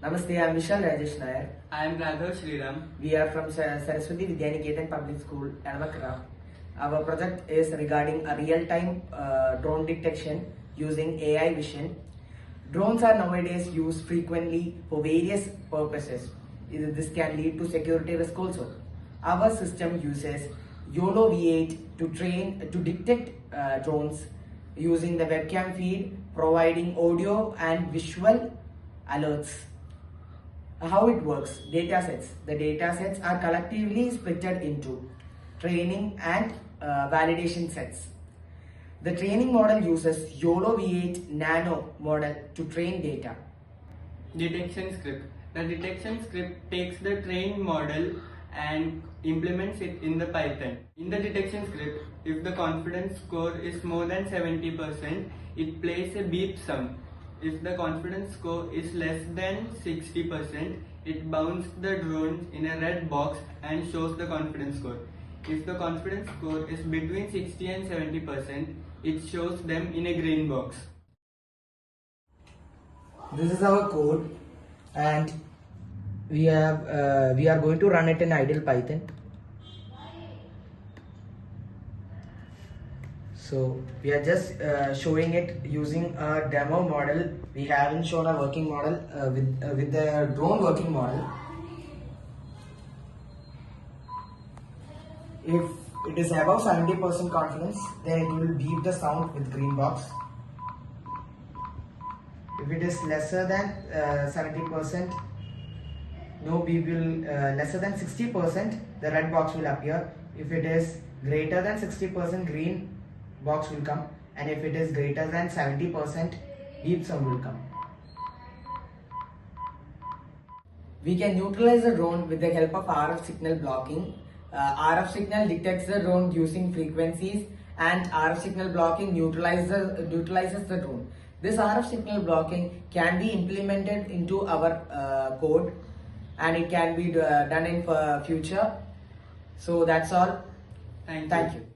Namaste, I am Vishal Rajesh Nair. I am Raghav Sriram. We are from Saraswati Vidyaniketan Public School, Elmakara. Our project is regarding a real-time drone detection using AI vision. Drones are nowadays used frequently for various purposes. This can lead to security risk also. Our system uses YOLO V8 to detect drones using the webcam feed, providing audio and visual alerts. How it works: data sets. The data sets are collectively splitted into training and validation sets. The training model uses YOLO V8 Nano model to train data. Detection script. The detection script takes the trained model and implements it in the Python. In the detection script, if the confidence score is more than 70%, it plays a beep sound. If the confidence score is less than 60%, it bounces the drone in a red box and shows the confidence score. If the confidence score is between 60 and 70%, it shows them in a green box. This is our code, and we are going to run it in idle Python. So we are just showing it using a demo model. We haven't shown a working model with the drone working model. If it is above 70% confidence, then it will beep the sound with green box. If it is lesser than 70%, no beep will, lesser than 60%, the red box will appear. If it is greater than 60%, green box will come, and if it is greater than 70%, beep sound will come. We can neutralize the drone with the help of RF signal blocking. RF signal detects the drone using frequencies, and RF signal blocking neutralizes the drone. This RF signal blocking can be implemented into our code, and it can be done in future. So that's all. Thank you. Thank you.